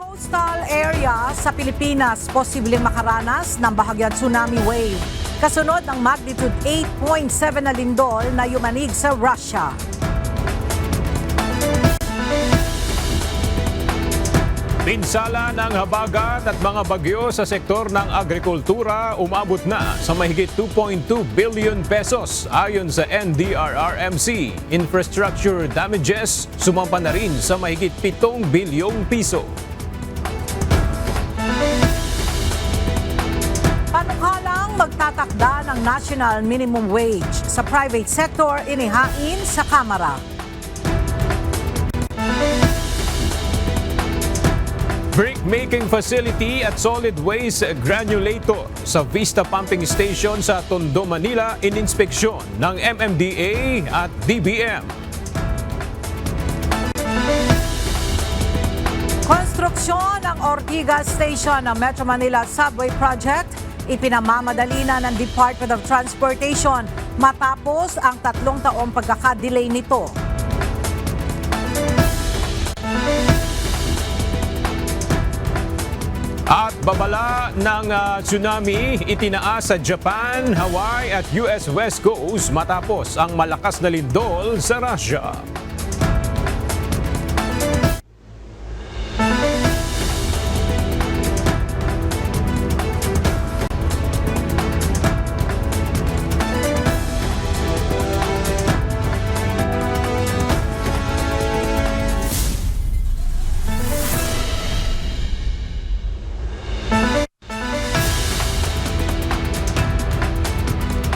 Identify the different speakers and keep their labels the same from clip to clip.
Speaker 1: Coastal area sa Pilipinas posibleng makaranas ng bahagyang tsunami wave. Kasunod ng magnitude 8.7 na lindol na yumanig sa Russia.
Speaker 2: Pinsala ng habagat at mga bagyo sa sektor ng agrikultura umabot na sa mahigit 2.2 billion pesos ayon sa NDRRMC. Infrastructure damages sumampa na rin sa mahigit 7 bilyong piso.
Speaker 1: Panukalang magtatakda ng national minimum wage sa private sector inihain sa Kamara.
Speaker 2: Brick-making facility at solid waste granulator sa Vista Pumping Station sa Tondo, Manila ininspeksyon ng MMDA at DBM.
Speaker 1: Konstruksyon ng Ortigas Station ng Metro Manila Subway Project ipinamamadali na ng Department of Transportation matapos ang 3 taong pagkakadelay nito.
Speaker 2: At babala ng tsunami itinaas sa Japan, Hawaii at US West Coast matapos ang malakas na lindol sa Russia.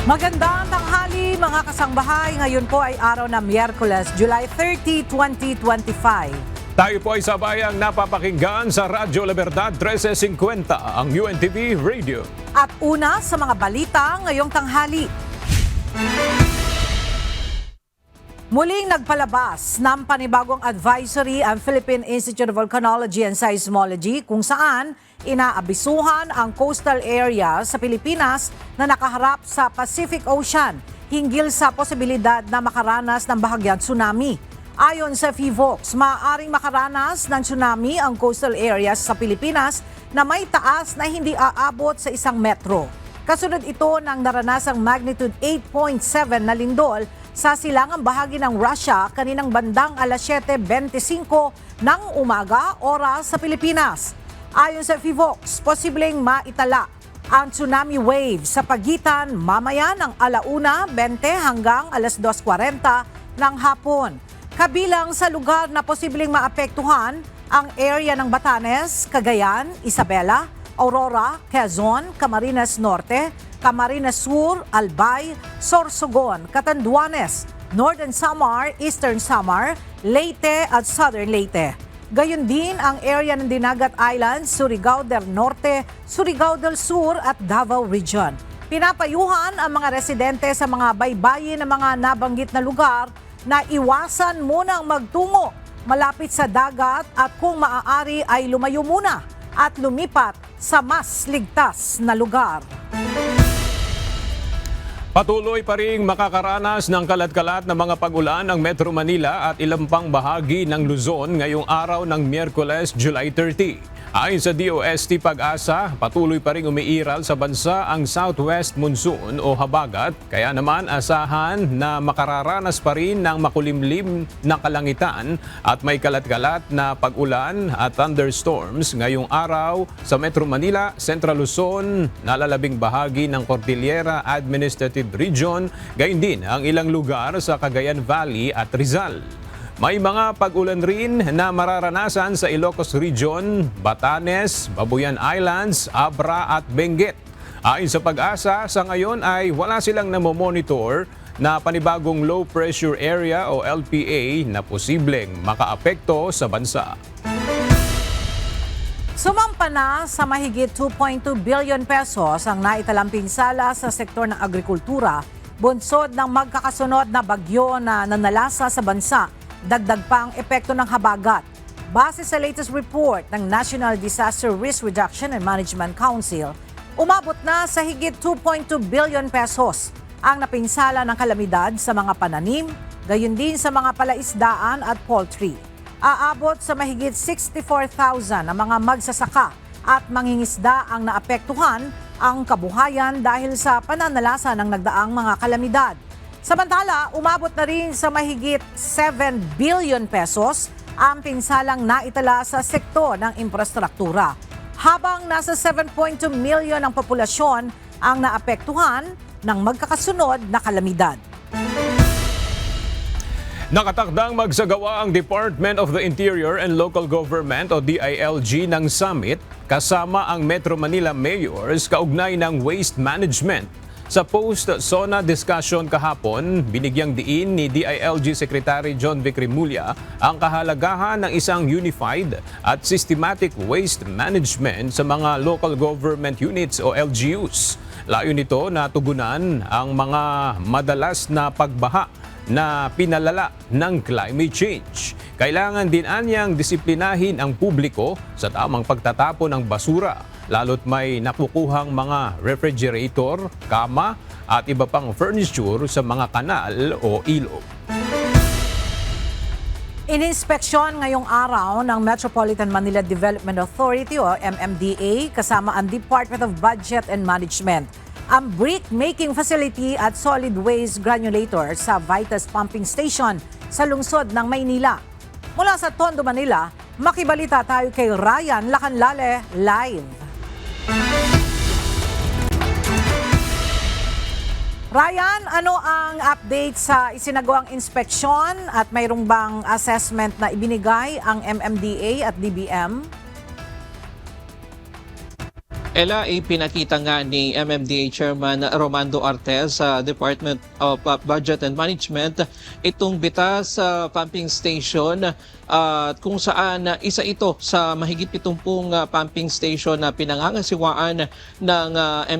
Speaker 1: Magandang tanghali mga kasangbahay. Ngayon po ay araw ng Miyerkules, July 30, 2025.
Speaker 2: Tayo po ay sabayang napapakinggan sa Radyo La Verdad 1350, ang UNTV Radio.
Speaker 1: At una sa mga balita ngayong tanghali. Muling nagpalabas ng panibagong advisory ang Philippine Institute of Volcanology and Seismology kung saan inaabisuhan ang coastal area sa Pilipinas na nakaharap sa Pacific Ocean hinggil sa posibilidad na makaranas ng bahagyang tsunami. Ayon sa PHIVOLCS, maaaring makaranas ng tsunami ang coastal areas sa Pilipinas na may taas na hindi aabot sa 1 metro. Kasunod ito ng naranasang magnitude 8.7 na lindol sa silangang bahagi ng Russia kaninang bandang alas 7:25 ng umaga oras sa Pilipinas. Ayon sa PHIVOLCS, posibleng maitala ang tsunami wave sa pagitan mamaya ng 1:20 hanggang alas 2:40 ng hapon. Kabilang sa lugar na posibleng maapektuhan ang area ng Batanes, Cagayan, Isabela, Aurora, Quezon, Camarines Norte, Camarines Sur, Albay, Sorsogon, Catanduanes, Northern Samar, Eastern Samar, Leyte at Southern Leyte. Gayon din ang area ng Dinagat Islands, Surigao del Norte, Surigao del Sur at Davao Region. Pinapayuhan ang mga residente sa mga baybayin ng mga nabanggit na lugar na iwasan munang magtungo malapit sa dagat at kung maaari ay lumayo muna at lumipat sa mas ligtas na lugar.
Speaker 2: Patuloy pa ring makakaranas ng kalat-kalat na mga pag-ulan ang Metro Manila at ilang pang bahagi ng Luzon ngayong araw ng Miyerkules, July 30. Ayon sa DOST Pag-asa, patuloy pa ring umiiral sa bansa ang southwest monsoon o habagat, kaya naman asahan na makararanas pa rin ng makulimlim na kalangitan at may kalat-kalat na pag-ulan at thunderstorms ngayong araw sa Metro Manila, Central Luzon, nalalabing bahagi ng Cordillera Administrative Region, gayon din ang ilang lugar sa Cagayan Valley at Rizal. May mga pag-ulan rin na mararanasan sa Ilocos Region, Batanes, Babuyan Islands, Abra at Benguet. Ayon sa Pag-asa, sa ngayon ay wala silang namomonitor na panibagong low pressure area o LPA na posibleng makaapekto sa bansa.
Speaker 1: Sumampa na sa mahigit 2.2 billion pesos ang naitalang pinsala sa sektor ng agrikultura, bunsod ng magkakasunod na bagyo na nanalasa sa bansa. Dagdag pa ang epekto ng habagat. Base sa latest report ng National Disaster Risk Reduction and Management Council, umabot na sa higit 2.2 billion pesos ang napinsala ng kalamidad sa mga pananim, gayon din sa mga palaisdaan at poultry. Aabot sa mahigit 64,000 ang mga magsasaka at mangingisda ang naapektuhan ang kabuhayan dahil sa pananalasa ng nagdaang mga kalamidad. Samantala, umabot na rin sa mahigit 7 billion pesos ang pinsalang naitala sa sektor ng infrastruktura. Habang nasa 7.2 million ang populasyon ang naapektuhan ng magkakasunod na kalamidad.
Speaker 2: Nakatakdang magsagawa ang Department of the Interior and Local Government o DILG ng summit kasama ang Metro Manila mayors kaugnay ng waste management. Sa post-SONA discussion kahapon, binigyang diin ni DILG Secretary John Vic Remulla ang kahalagahan ng isang unified at systematic waste management sa mga local government units o LGUs. Layo nito na tugunan ang mga madalas na pagbaha na pinalala ng climate change. Kailangan din anyang disiplinahin ang publiko sa tamang pagtatapon ng basura, lalo't may nakukuhang mga refrigerator, kama at iba pang furniture sa mga kanal o ilog.
Speaker 1: Ininspeksyon ngayong araw ng Metropolitan Manila Development Authority o MMDA kasama ang Department of Budget and Management ang brick-making facility at solid waste granulator sa Vitas Pumping Station sa lungsod ng Maynila. Mula sa Tondo, Manila, makibalita tayo kay Ryan Lacanlale live. Ryan, ano ang update sa isinagawang inspeksyon at mayroong bang assessment na ibinigay ang MMDA at DBM?
Speaker 3: Ella, ipinakita nga ni MMDA Chairman Romando Artes sa Department of Budget and Management itong bitas sa pumping station kung saan isa ito sa mahigit 70 pumping station na pinangangasiwaan ng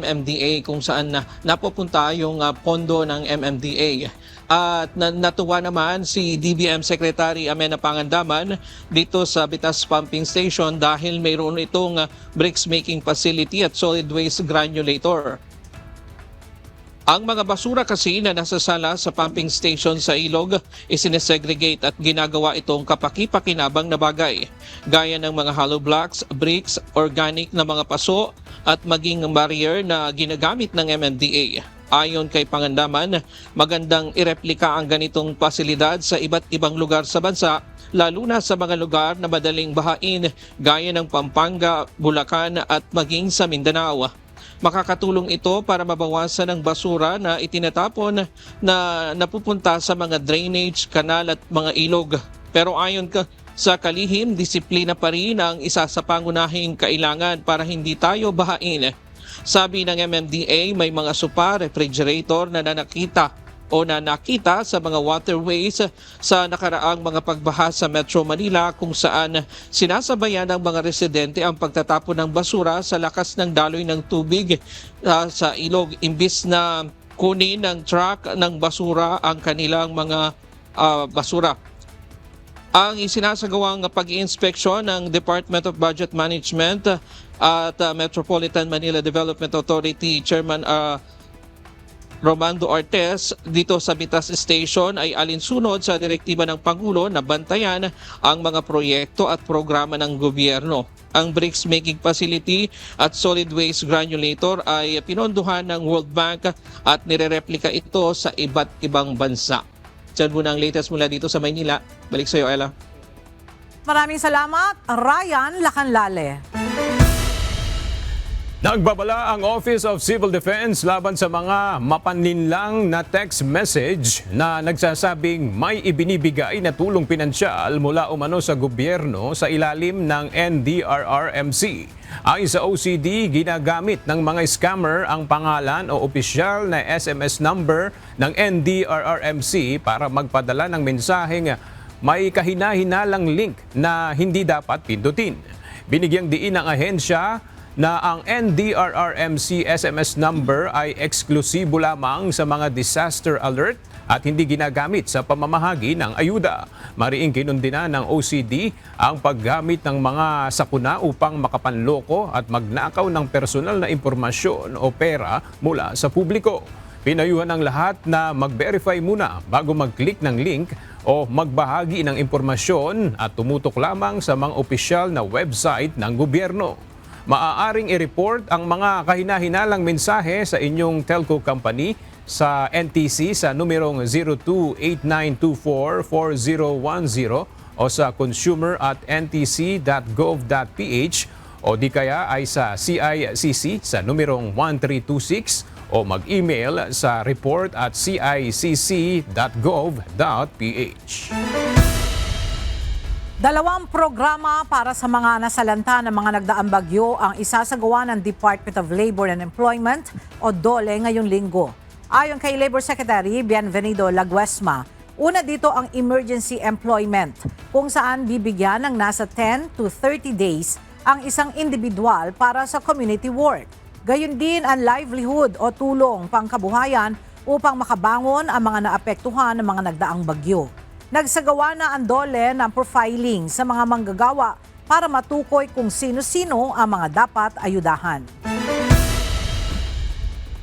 Speaker 3: MMDA kung saan napupunta yung pondo ng MMDA. At natuwa naman si DBM Secretary Amena Pangandaman dito sa Bitas Pumping Station dahil mayroon itong bricks making facility at solid waste granulator. Ang mga basura kasi na nasasala sa pumping station sa ilog isinesegregate at ginagawa itong kapaki-pakinabang na bagay gaya ng mga hollow blocks, bricks, organic na mga paso at maging barrier na ginagamit ng MMDA. Ayon kay Pangandaman, magandang ireplika ang ganitong pasilidad sa iba't ibang lugar sa bansa, lalo na sa mga lugar na madaling bahain gaya ng Pampanga, Bulacan at maging sa Mindanao. Makakatulong ito para mabawasan ang basura na itinatapon na napupunta sa mga drainage, kanal at mga ilog. Pero ayon sa kalihim, disiplina pa rin ang isa sa pangunahing kailangan para hindi tayo bahain. Sabi ng MMDA, may mga sopa, refrigerator na nakita sa mga waterways sa nakaraang mga pagbaha sa Metro Manila kung saan sinasabayan ng mga residente ang pagtatapon ng basura sa lakas ng daloy ng tubig sa ilog imbis na kunin ng truck ng basura ang kanilang mga basura. Ang isinasagawang pag-iinspeksyon ng Department of Budget Management at Metropolitan Manila Development Authority Chairman Romando Artes dito sa Bitas Station ay alinsunod sa direktiba ng Pangulo na bantayan ang mga proyekto at programa ng gobyerno. Ang bricks making facility at solid waste granulator ay pinondohan ng World Bank at nirereplika ito sa iba't ibang bansa. Diyan muna ang latest mula dito sa Maynila. Balik sa iyo, Ella.
Speaker 1: Maraming salamat, Ryan Lacanlale.
Speaker 2: Nagbabala ang Office of Civil Defense laban sa mga mapaninlang na text message na nagsasabing may ibinibigay na tulong pinansyal mula umano sa gobyerno sa ilalim ng NDRRMC. Ayon sa OCD, ginagamit ng mga scammer ang pangalan o opisyal na SMS number ng NDRRMC para magpadala ng mensaheng may kahina-hinalang link na hindi dapat pindutin. Binigyang diin ng ahensya na ang NDRRMC SMS number ay eksklusibo lamang sa mga disaster alert at hindi ginagamit sa pamamahagi ng ayuda. Mariing kinundina ng OCD ang paggamit ng mga sakuna upang makapanloko at magnakaw ng personal na impormasyon o pera mula sa publiko. Pinayuhan ang lahat na mag-verify muna bago mag-click ng link o magbahagi ng impormasyon at tumutok lamang sa mga opisyal na website ng gobyerno. Maaaring i-report ang mga kahinahinalang mensahe sa inyong telco company sa NTC sa numerong 0289244010 o sa consumer@ntc.gov.ph o di kaya ay sa CICC sa numerong 1326 o mag-email sa report@cicc.gov.ph.
Speaker 1: Dalawang programa para sa mga nasalanta ng mga nagdaang bagyo ang isasagawa ng Department of Labor and Employment o DOLE ngayong linggo. Ayon kay Labor Secretary Bienvenido Laguesma, una dito ang emergency employment kung saan bibigyan ng nasa 10 to 30 days ang isang individual para sa community work. Gayon din ang livelihood o tulong pangkabuhayan upang makabangon ang mga naapektuhan ng mga nagdaang bagyo. Nagsagawa na ang DOLE ng profiling sa mga manggagawa para matukoy kung sino-sino ang mga dapat ayudahan.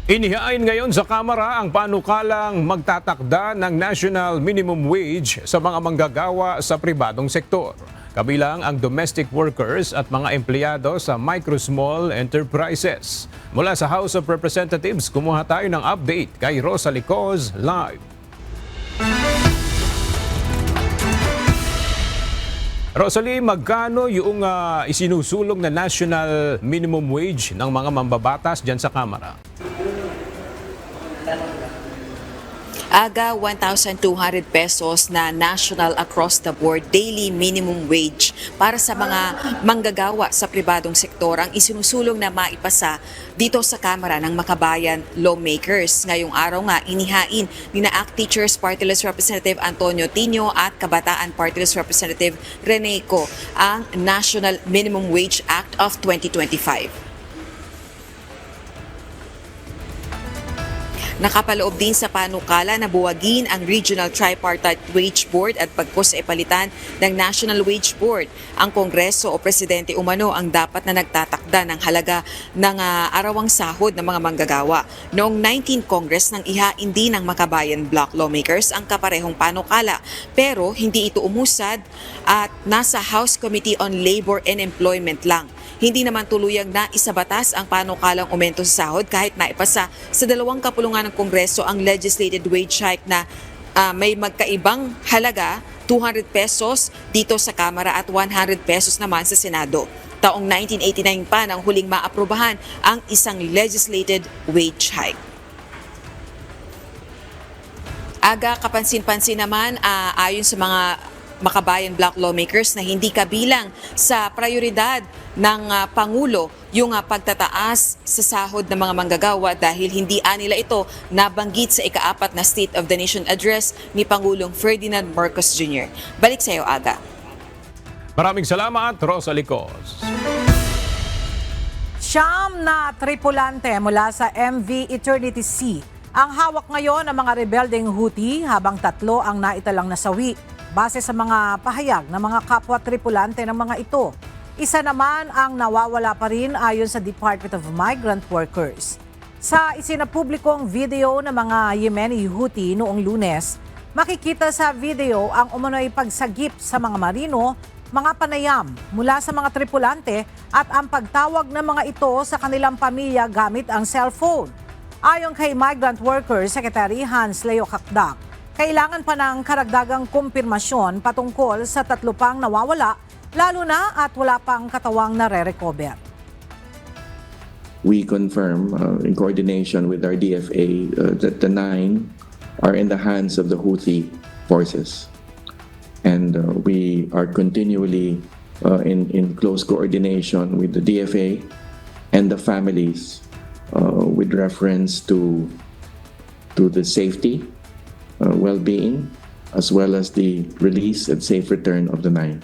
Speaker 2: Inihain ngayon sa Kamara ang panukalang magtatakda ng national minimum wage sa mga manggagawa sa pribadong sektor. Kabilang ang domestic workers at mga empleyado sa micro-small enterprises. Mula sa House of Representatives, kumuha tayo ng update kay Rosalie Coz live. Rosalie, magkano yung isinusulong na national minimum wage ng mga mambabatas dyan sa Kamara?
Speaker 4: Aga 1,200 pesos na national across the board daily minimum wage para sa mga manggagawa sa pribadong sektor ang isinusulong na maipasa dito sa Kamara ng Makabayan Lawmakers. Ngayong araw nga inihain ni na ACT Teachers Party List Representative Antonio Tino at Kabataan Party List Representative Rene Co ang National Minimum Wage Act of 2025. Nakapaloob din sa panukala na buwagin ang Regional Tripartite Wage Board at pagpos sa ipalitan ng National Wage Board. Ang Kongreso o Presidente umano ang dapat na nagtatakda ng halaga ng arawang sahod ng mga manggagawa. Noong 19 Congress nang ihain din ng Makabayan Bloc Lawmakers ang kaparehong panukala pero hindi ito umusad at nasa House Committee on Labor and Employment lang. Hindi naman tuluyang na isabatas ang panukalang aumento sa sahod kahit naipasa sa dalawang kapulungan ng Kongreso ang legislated wage hike na may magkaibang halaga, 200 pesos dito sa Kamara at 100 pesos naman sa Senado. Taong 1989 pa nang huling maaprubahan ang isang legislated wage hike. Aga kapansin-pansin naman ayon sa mga Makabayan Bloc Lawmakers na hindi kabilang sa prioridad ng Pangulo yung pagtataas sa sahod ng mga manggagawa dahil hindi nila ito nabanggit sa ika-4 na State of the Nation Address ni Pangulong Ferdinand Marcos Jr. Balik sa iyo, Aga.
Speaker 2: Maraming salamat, Rosalie Coz.
Speaker 1: Siyam na tripulante mula sa MV Eternity Sea ang hawak ngayon ng mga rebeldeng Houthi habang 3 ang naitalang nasawi. Base sa mga pahayag ng mga kapwa-tripulante ng mga ito, isa naman ang nawawala pa rin ayon sa Department of Migrant Workers. Sa isinapublikong video ng mga Yemeni Houthi noong Lunes, makikita sa video ang umano'y pagsagip sa mga marino, mga panayam mula sa mga tripulante at ang pagtawag ng mga ito sa kanilang pamilya gamit ang cellphone. Ayon kay Migrant Workers Secretary Hans Leo Kakdak, kailangan pa ng karagdagang kumpirmasyon patungkol sa 3 pang nawawala, lalo na at wala pang katawang nare-recover.
Speaker 5: We confirm in coordination with our DFA that the 9 are in the hands of the Houthi forces. And we are continually in close coordination with the DFA and the families with reference to the safety, well-being, as well as the release and safe return of the 9.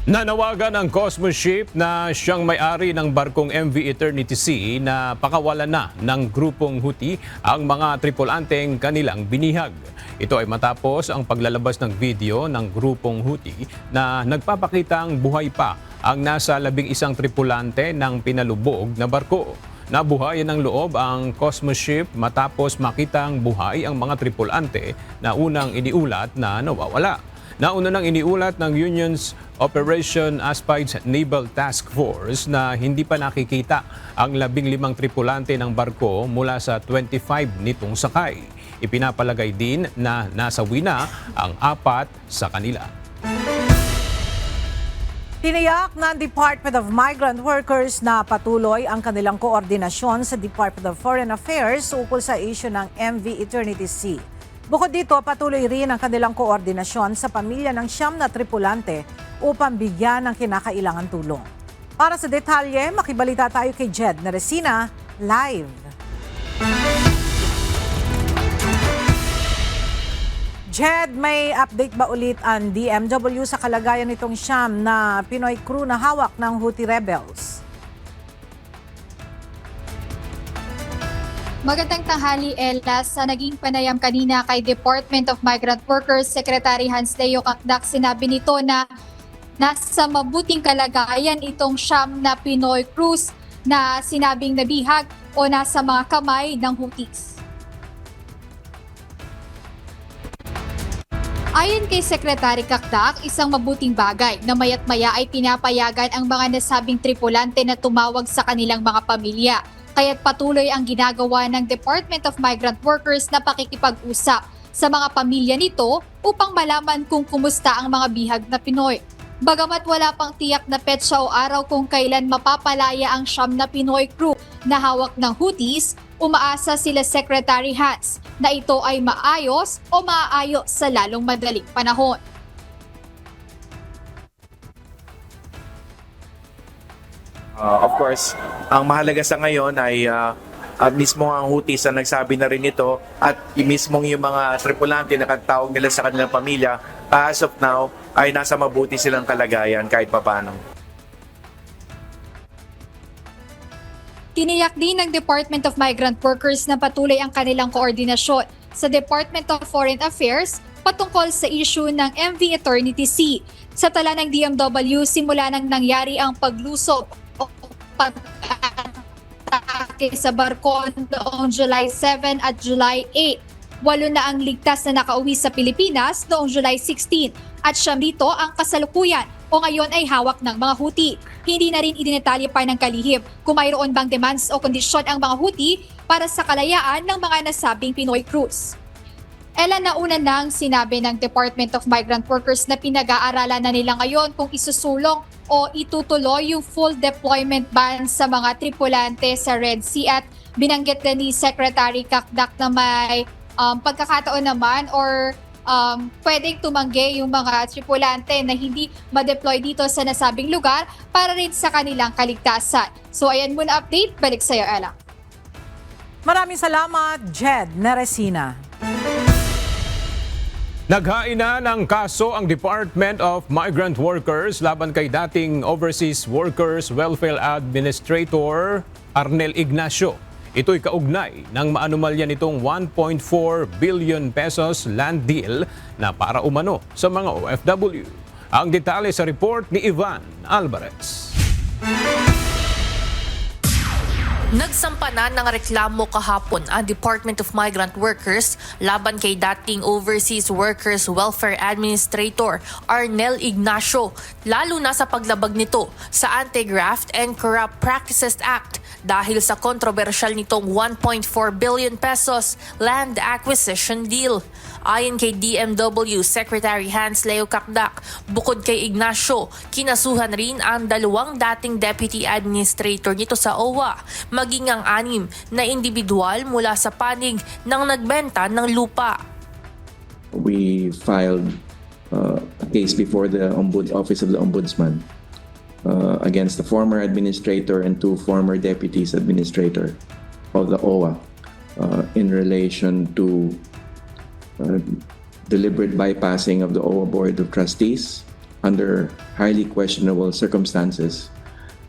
Speaker 2: Nanawagan ang Cosmos Ship na siyang may-ari ng barkong MV Eternity Sea na pakawalan na ng grupong Houthi ang mga tripulanteng kanilang binihag. Ito ay matapos ang paglalabas ng video ng grupong Houthi na nagpapakitang buhay pa ang nasa 11 tripulante ng pinalubog na barko. Nabuhayan ng loob ang Cosmos ship matapos makitang buhay ang mga tripulante na unang iniulat na nawawala. Nauna nang iniulat ng Union's Operation Aspides Naval Task Force na hindi pa nakikita ang 15 tripulante ng barko mula sa 25 nitong sakay. Ipinapalagay din na nasawi na ang 4 sa kanila.
Speaker 1: Tiniyak ng Department of Migrant Workers na patuloy ang kanilang koordinasyon sa Department of Foreign Affairs ukol sa issue ng MV Eternity Sea. Bukod dito, patuloy rin ang kanilang koordinasyon sa pamilya ng 9 na tripulante upang bigyan ng kinakailangan tulong. Para sa detalye, makibalita tayo kay Jed Neresina, live. Jed, may update ba ulit ang DMW sa kalagayan nitong 9 na Pinoy crew na hawak ng Houthi rebels?
Speaker 6: Magandang tanghali, Ella. Sa naging panayam kanina kay Department of Migrant Workers, Secretary Hans Leo Kakdak, sinabi nito na nasa mabuting kalagayan itong 9 na Pinoy crews na sinabing nabihag o nasa mga kamay ng Houthis. Ayon kay Secretary Kakdak, isang mabuting bagay na mayat-maya ay pinapayagan ang mga nasabing tripulante na tumawag sa kanilang mga pamilya. Kaya't patuloy ang ginagawa ng Department of Migrant Workers na pakikipag-usap sa mga pamilya nito upang malaman kung kumusta ang mga bihag na Pinoy. Bagamat wala pang tiyak na petsa o araw kung kailan mapapalaya ang 9 na Pinoy crew na hawak ng Houthis, umaasa sila Secretary Hans na ito ay maayos o maaayos sa lalong madaling panahon.
Speaker 7: Of course, ang mahalaga sa ngayon ay mismo ang Houthis na nagsabi na rin ito at mismong yung mga tripulante na katawag nila sa kanilang pamilya, as of now ay nasa mabuti silang kalagayan kahit papano.
Speaker 6: Tiniyak din ng Department of Migrant Workers na patuloy ang kanilang koordinasyon sa Department of Foreign Affairs patungkol sa issue ng MV Eternity Sea. Sa tala ng DMW, simula nang nangyari ang paglusob o pag-atake sa barko noong July 7 at July 8. 8 na ang ligtas na nakauwi sa Pilipinas noong July 16 at 9 dito ang kasalukuyan o ngayon ay hawak ng mga Houthi. Hindi na rin idinetalye pa ng kalihim kung mayroon bang demands o kondisyon ang mga Houthi para sa kalayaan ng mga nasabing Pinoy crews. Ella, nauna nang sinabi ng Department of Migrant Workers na pinag-aaralan na nila ngayon kung isusulong o itutuloy yung full deployment ban sa mga tripulante sa Red Sea at binanggit na ni Secretary Kakdak na may pagkakataon naman or pwedeng tumanggi yung mga tripulante na hindi ma-deploy dito sa nasabing lugar para rin sa kanilang kaligtasan. So ayan muna update, balik sa iyo, Ella.
Speaker 1: Maraming salamat, Jed Neresina.
Speaker 2: Naghain na ng kaso ang Department of Migrant Workers laban kay dating Overseas Workers Welfare Administrator Arnel Ignacio. Ito'y kaugnay ng maanumalya nitong 1.4 billion pesos land deal na para umano sa mga OFW. Ang detalye sa report ni Ivan Alvarez.
Speaker 8: Nagsampa na ng reklamo kahapon ang Department of Migrant Workers laban kay dating Overseas Workers Welfare Administrator Arnel Ignacio, lalo na sa paglabag nito sa Anti-Graft and Corrupt Practices Act dahil sa kontrobersyal nitong 1.4 billion pesos land acquisition deal. Ayon kay DMW Secretary Hans Leo Kakdak, bukod kay Ignacio, kinasuhan rin ang 2 dating Deputy Administrator nito sa OWA, maging ang 6 na individual mula sa panig ng nagbenta ng lupa.
Speaker 5: We filed a case before the Office of the Ombudsman against the former administrator and 2 former deputies administrator of the OWA in relation to deliberate bypassing of the OWA Board of Trustees under highly questionable circumstances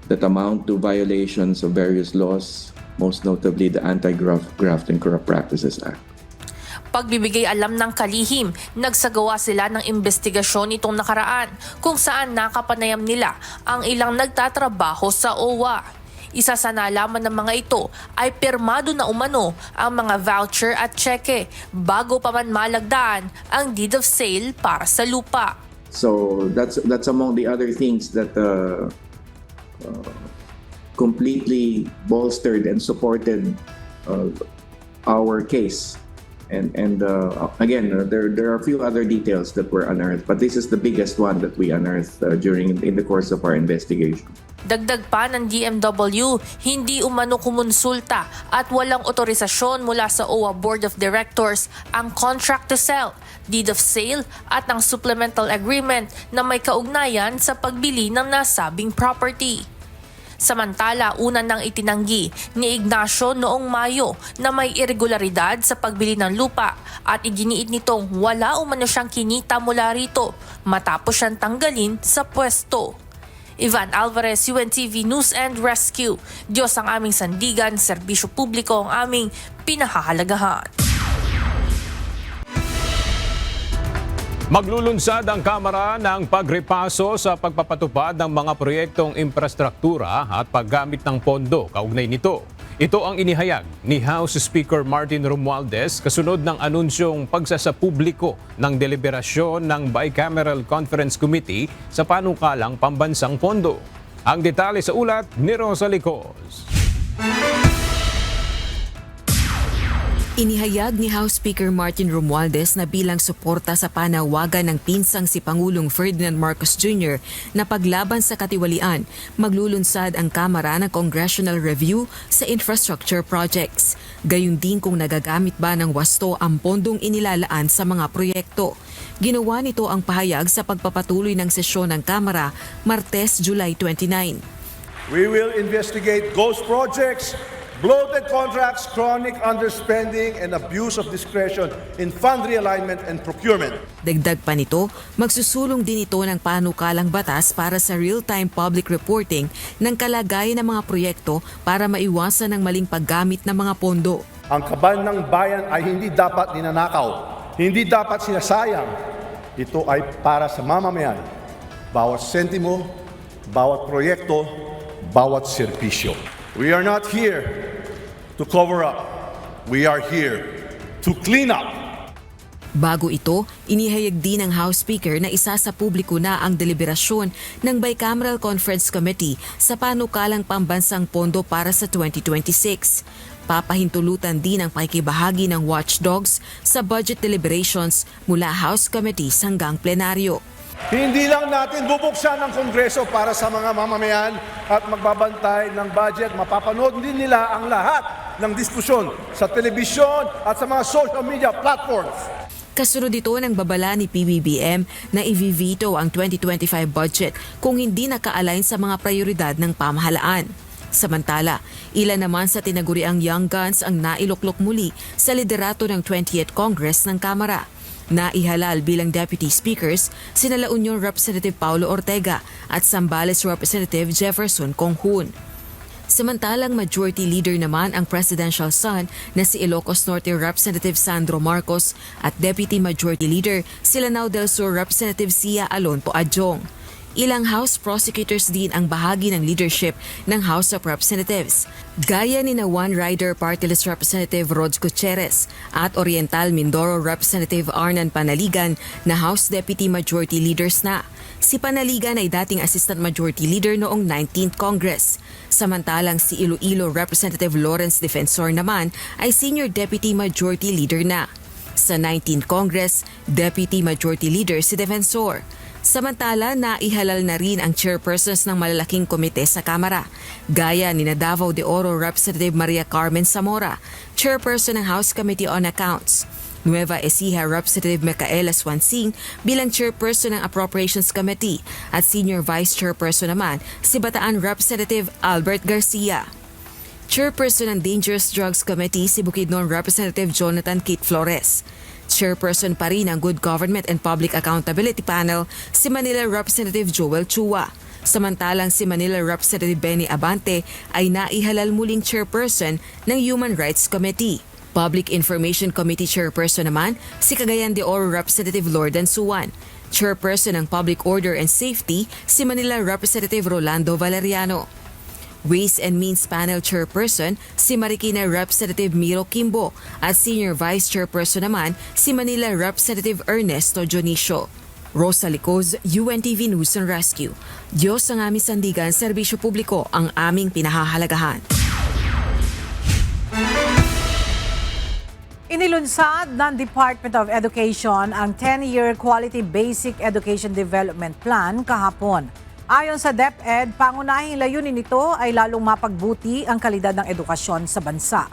Speaker 5: that amount to violations of various laws, most notably the Anti-Graft and Corrupt Practices Act.
Speaker 8: Pagbibigay alam ng kalihim, nagsagawa sila ng investigasyon nitong nakaraan kung saan nakapanayam nila ang ilang nagtatrabaho sa OWA. Isa sa nalaman ng mga ito ay pirmado na umano ang mga voucher at cheque bago pa man malagdaan ang deed of sale para sa lupa.
Speaker 5: So that's among the other things that completely bolstered and supported our case. And again, there are a few other details that were unearthed, but this is the biggest one that we unearthed in the course of our investigation.
Speaker 8: Dagdag pa ng DMW, hindi umano kumonsulta at walang otorisasyon mula sa OWA Board of Directors ang contract to sell, deed of sale at ang supplemental agreement na may kaugnayan sa pagbili ng nasabing property. Samantala, una nang itinanggi ni Ignacio noong Mayo na may irregularidad sa pagbili ng lupa at iginiit nitong wala umano siyang kinita mula rito matapos siyang tanggalin sa pwesto. Ivan Alvarez, UNTV News and Rescue. Diyos ang aming sandigan, serbisyo publiko ang aming pinahahalagahan.
Speaker 2: Maglulunsad ang Kamara ng pagrepaso sa pagpapatupad ng mga proyektong infrastruktura at paggamit ng pondo kaugnay nito. Ito ang inihayag ni House Speaker Martin Romualdez kasunod ng anunsyong pagsasapubliko ng deliberasyon ng Bicameral Conference Committee sa panukalang pambansang pondo. Ang detalye sa ulat ni Rosa Licos.
Speaker 9: Inihayag ni House Speaker Martin Romualdez na bilang suporta sa panawagan ng pinsang si Pangulong Ferdinand Marcos Jr. na paglaban sa katiwalian, maglulunsad ang Kamara ng Congressional Review sa infrastructure projects. Gayun din kung nagagamit ba ng wasto ang pondong inilalaan sa mga proyekto. Ginawa nito ang pahayag sa pagpapatuloy ng sesyon ng Kamara Martes, July 29.
Speaker 10: We will investigate ghost projects, bloated contracts, chronic underspending, and abuse of discretion in fund realignment and procurement.
Speaker 9: Dagdag pa nito, magsusulong din ito ng panukalang batas para sa real-time public reporting ng kalagayan ng mga proyekto para maiwasan ang maling paggamit ng mga pondo.
Speaker 10: Ang kaban ng bayan ay hindi dapat ninanakaw, hindi dapat sinasayang. Ito ay para sa mamamayan. Bawat sentimo, bawat proyekto, bawat serbisyo. We are not here to cover up. We are here to clean up.
Speaker 9: Bago ito, inihayag din ng House Speaker na isa sa publiko na ang deliberasyon ng Bicameral Conference Committee sa panukalang pambansang pondo para sa 2026. Papahintulutan din ang pakikibahagi ng watchdogs sa budget deliberations mula House committees hanggang plenaryo.
Speaker 10: Hindi lang natin bubuksan ang Kongreso para sa mga mamamayan at magbabantay ng budget. Mapapanood din nila ang lahat ng diskusyon sa telebisyon at sa mga social media platforms.
Speaker 9: Kasunod ito ng babala ni PBBM na i-veto ang 2025 budget kung hindi naka-align sa mga prioridad ng pamahalaan. Samantala, ilan naman sa tinaguriang young guns ang nailuklok muli sa liderato ng 20th Congress ng Kamara. Naihalal bilang Deputy Speakers sina La Union Representative Paulo Ortega at Zambales Representative Jefferson Conghun. Samantalang Majority Leader naman ang presidential son na si Ilocos Norte Representative Sandro Marcos at Deputy Majority Leader si Lanao del Sur Representative Sia Alonto Adjong. Ilang House prosecutors din ang bahagi ng leadership ng House of Representatives, gaya ni na One Rider Party List Representative Rog Gutierrez at Oriental Mindoro Representative Arnan Panaligan na House Deputy Majority Leaders na. Si Panaligan ay dating Assistant Majority Leader noong 19th Congress. Samantalang si Iloilo Representative Lawrence Defensor naman ay Senior Deputy Majority Leader na. Sa 19th Congress, Deputy Majority Leader si Defensor. Samantala, naihalal na rin ang chairpersons ng malalaking komite sa Kamara, gaya ni Davao de Oro Representative Maria Carmen Zamora, chairperson ng House Committee on Accounts, Nueva Ecija Representative Micaela Swansing bilang chairperson ng Appropriations Committee at senior vice chairperson naman si Bataan Representative Albert Garcia. Chairperson ng Dangerous Drugs Committee si Bukidnon Representative Jonathan Kit Flores. Chairperson pa rin ng Good Government and Public Accountability Panel si Manila Representative Joel Chua. Samantalang si Manila Representative Benny Abante ay naihalal muling chairperson ng Human Rights Committee. Public Information Committee Chairperson naman si Cagayan de Oro Representative Lordan Suwan. Chairperson ng Public Order and Safety si Manila Representative Rolando Valeriano. Ways and Means Panel Chairperson si Marikina Representative Miro Kimbo at Senior Vice Chairperson naman si Manila Representative Ernesto Dionisio. Rosa Licoz, UNTV News and Rescue. Diyos ang aming sandigan, serbisyo publiko ang aming pinahahalagahan.
Speaker 1: Inilunsad ng Department of Education ang 10-year Quality Basic Education Development Plan kahapon. Ayon sa DepEd, pangunahing layunin nito ay lalong mapagbuti ang kalidad ng edukasyon sa bansa.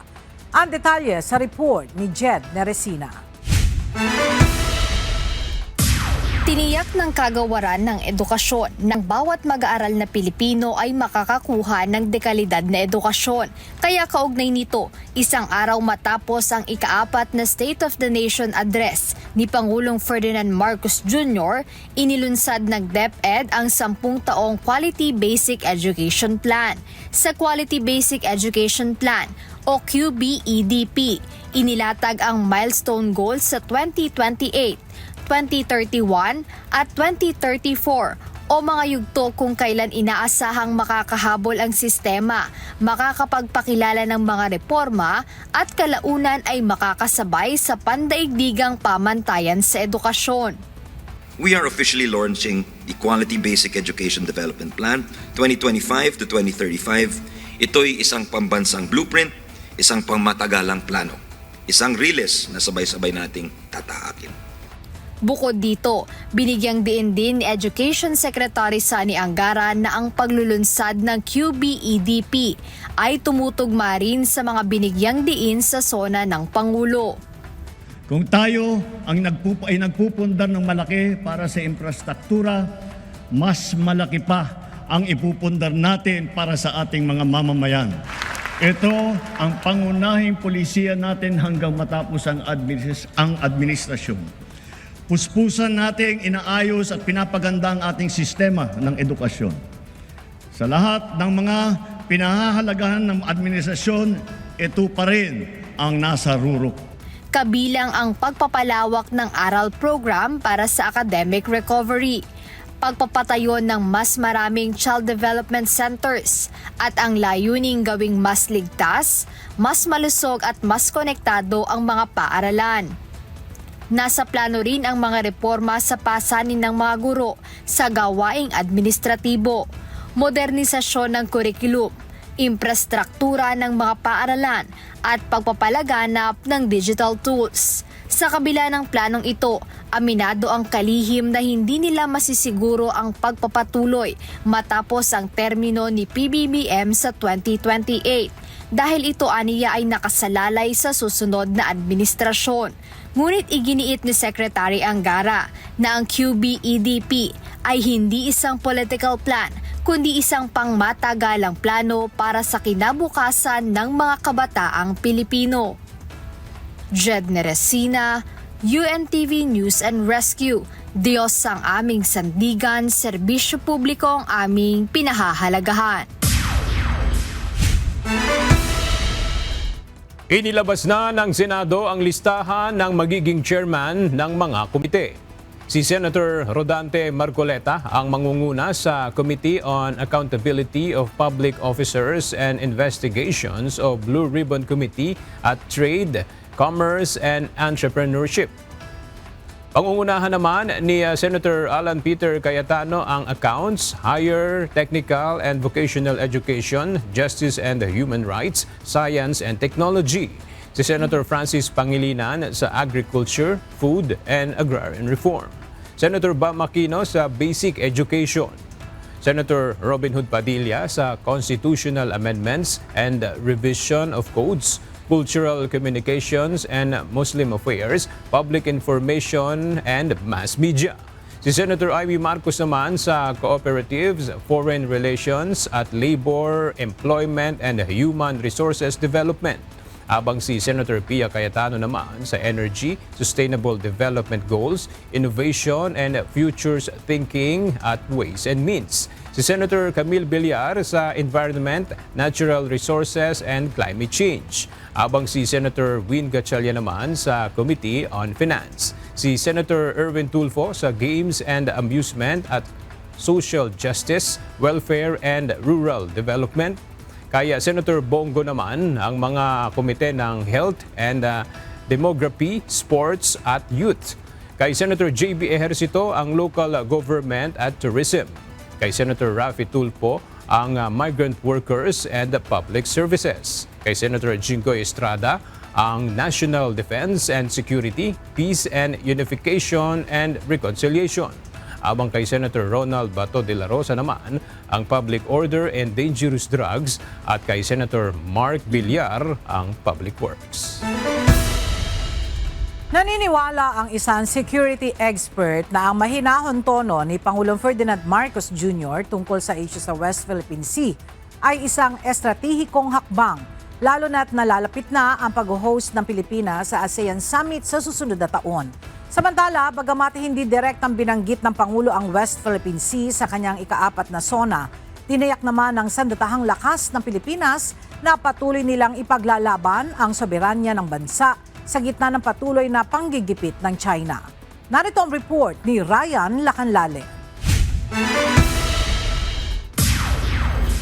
Speaker 1: Ang detalye sa report ni Jed Neresina.
Speaker 11: Tiniyak ng kagawaran ng edukasyon ng bawat mag-aaral na Pilipino ay makakakuha ng dekalidad na edukasyon. Kaya kaugnay nito, isang araw matapos ang ika-4 na State of the Nation Address ni Pangulong Ferdinand Marcos Jr., inilunsad ng DepEd ang 10 taong Quality Basic Education Plan. Sa Quality Basic Education Plan o QBEDP, inilatag ang milestone goals sa 2028, 2031 at 2034 o mga yugto kung kailan inaasahang makakahabol ang sistema, makakapagpakilala ng mga reforma at kalaunan ay makakasabay sa pandaigdigang pamantayan sa edukasyon.
Speaker 12: We are officially launching the Quality Basic Education Development Plan 2025 to 2035. Ito'y isang pambansang blueprint, isang pangmatagalang plano, isang riles na sabay-sabay nating tatahakin.
Speaker 11: Bukod dito, binigyang diin din ni Education Secretary Sani Angara na ang paglulunsad ng QBEDP ay tumutugma rin sa mga binigyang diin sa SONA ng Pangulo.
Speaker 13: Kung tayo ay nagpupundar ng malaki para sa infrastruktura, mas malaki pa ang ipupundar natin para sa ating mga mamamayan. Ito ang pangunahing pulisiya natin hanggang matapos ang administrasyon. Puspusan nating inaayos at pinapaganda ang ating sistema ng edukasyon. Sa lahat ng mga pinahahalagahan ng administrasyon, ito pa rin ang nasa rurok.
Speaker 11: Kabilang ang pagpapalawak ng aral program para sa academic recovery, pagpapatayo ng mas maraming child development centers at ang layuning gawing mas ligtas, mas malusog at mas konektado ang mga paaralan. Nasa plano rin ang mga reforma sa pasanin ng mga guro sa gawaing administratibo, modernisasyon ng kurikulum, infrastruktura ng mga paaralan at pagpapalaganap ng digital tools. Sa kabila ng planong ito, aminado ang kalihim na hindi nila masisiguro ang pagpapatuloy matapos ang termino ni PBBM sa 2028 dahil ito aniya ay nakasalalay sa susunod na administrasyon. Ngunit iginiit ni Secretary Angara na ang QBEDP ay hindi isang political plan kundi isang pangmatagalang plano para sa kinabukasan ng mga kabataang Pilipino. Jed Neresina, UNTV News and Rescue. Diyos ang aming sandigan, serbisyo publiko ang aming pinahahalagahan.
Speaker 2: Inilabas na ng Senado ang listahan ng magiging chairman ng mga komite. Si Senator Rodante Marcoleta ang mangunguna sa Committee on Accountability of Public Officers and Investigations o Blue Ribbon Committee at Trade, Commerce and Entrepreneurship. Pangungunahan naman ni Senator Alan Peter Cayetano ang Accounts, Higher Technical and Vocational Education, Justice and Human Rights, Science and Technology. Si Senator Francis Pangilinan sa Agriculture, Food and Agrarian Reform. Senator Bam Aquino sa Basic Education. Senator Robin Hood Padilla sa Constitutional Amendments and Revision of Codes, Cultural Communications and Muslim Affairs, Public Information and Mass Media. Si Senator Ivy Marcos naman sa Cooperatives, Foreign Relations at Labor, Employment and Human Resources Development. Habang si Senator Pia Cayetano naman sa Energy, Sustainable Development Goals, Innovation and Futures Thinking at Ways and Means. Si Senator Camille Villar sa Environment, Natural Resources and Climate Change. Habang si Senator Win Gatchalian naman sa Committee on Finance. Si Senator Erwin Tulfo sa Games and Amusement at Social Justice, Welfare and Rural Development. Kaya Senator Bongo naman ang mga komite ng Health and Demography, Sports at Youth. Kay Senator JB Ejercito ang Local Government at Tourism. Kay Senator Raffy Tulfo ang Migrant Workers and Public Services. Kay Senator Jinggoy Estrada ang National Defense and Security, Peace and Unification and Reconciliation. Abang kay Senator Ronald Bato de la Rosa naman ang Public Order and Dangerous Drugs at kay Senator Mark Villar ang Public Works.
Speaker 1: Naniniwala ang isang security expert na ang mahinahon tono ni Pangulong Ferdinand Marcos Jr. tungkol sa issue sa West Philippine Sea ay isang estratehikong hakbang, lalo na't nalalapit na ang pag-host ng Pilipinas sa ASEAN Summit sa susunod na taon. Samantala, bagamat hindi direktang binanggit ng Pangulo ang West Philippine Sea sa kanyang ika-4 na SONA, tinayak naman ng sandatahang lakas ng Pilipinas na patuloy nilang ipaglalaban ang soberanya ng bansa sa gitna ng patuloy na panggigipit ng China. Narito ang report ni Ryan Lacanlale.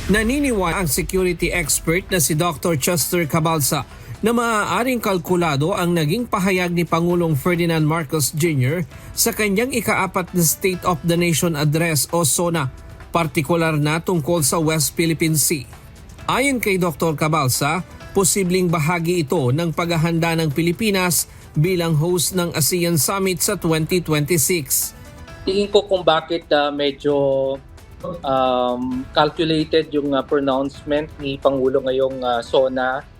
Speaker 3: Naniniwala ang security expert na si Dr. Chester Cabalsa na maaaring kalkulado ang naging pahayag ni Pangulong Ferdinand Marcos Jr. sa kanyang ika-4 na State of the Nation Address o SONA, partikular na tungkol sa West Philippine Sea. Ayon kay Dr. Cabalsa, posibleng bahagi ito ng paghahanda ng Pilipinas bilang host ng ASEAN Summit sa 2026.
Speaker 14: Tingin ko kung bakit medyo calculated yung pronouncement ni Pangulo ngayong SONA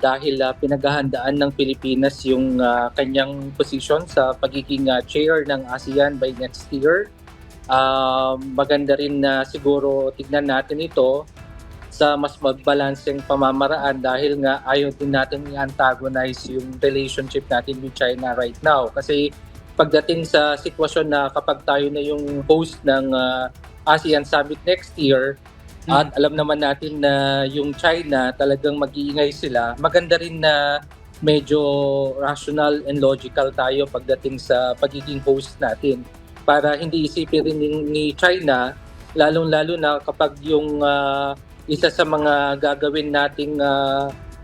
Speaker 14: dahil pinaghahandaan ng Pilipinas yung kanyang position sa pagiging chair ng ASEAN by next year. Maganda rin na siguro tignan natin ito sa mas magbalanseng pamamaraan dahil nga ayaw din natin i-antagonize yung relationship natin with China right now. Kasi pagdating sa sitwasyon na kapag tayo na yung host ng ASEAN Summit next year, at alam naman natin na yung China talagang mag-iingay sila, maganda rin na medyo rational and logical tayo pagdating sa pagiging host natin para hindi isipin rin ni China, lalong-lalo na kapag yung isa sa mga gagawin nating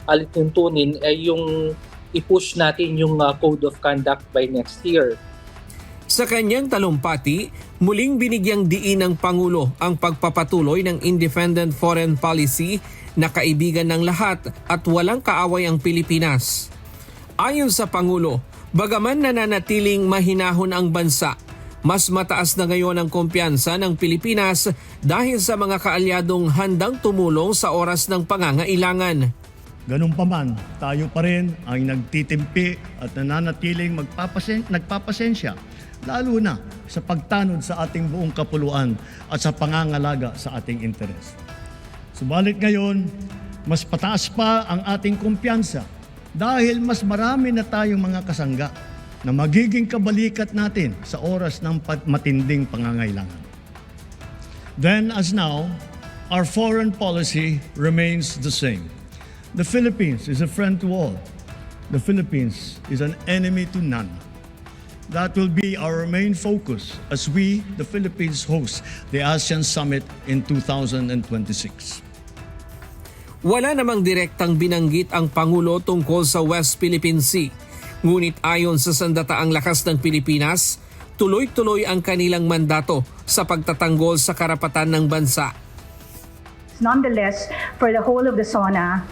Speaker 14: alituntunin ay yung i-push natin yung Code of Conduct by next year.
Speaker 3: Sa kanyang talumpati, muling binigyang diin ng Pangulo ang pagpapatuloy ng independent foreign policy na kaibigan ng lahat at walang kaaway ang Pilipinas. Ayon sa Pangulo, bagaman nananatiling mahinahon ang bansa, mas mataas na ngayon ang kumpiyansa ng Pilipinas dahil sa mga kaalyadong handang tumulong sa oras ng pangangailangan.
Speaker 13: Ganun pa man, tayo pa rin ang nagtitimpi at nananatiling nagpapasensya, lalo na sa pagtanod sa ating buong kapuluan at sa pangangalaga sa ating interes. Subalit ngayon, mas pataas pa ang ating kumpiyansa dahil mas marami na tayong mga kasangga na magiging kabalikat natin sa oras ng matinding pangangailangan. Then as now, our foreign policy remains the same. The Philippines is a friend to all. The Philippines is an enemy to none. That will be our main focus as we, the Philippines, host the ASEAN Summit in 2026.
Speaker 3: Wala namang direktang binanggit ang Pangulo tungkol sa West Philippine Sea. Ngunit ayon sa sandataang lakas ng Pilipinas, tuloy-tuloy ang kanilang mandato sa pagtatanggol sa karapatan ng bansa.
Speaker 15: Nonetheless, for the whole of the SONA,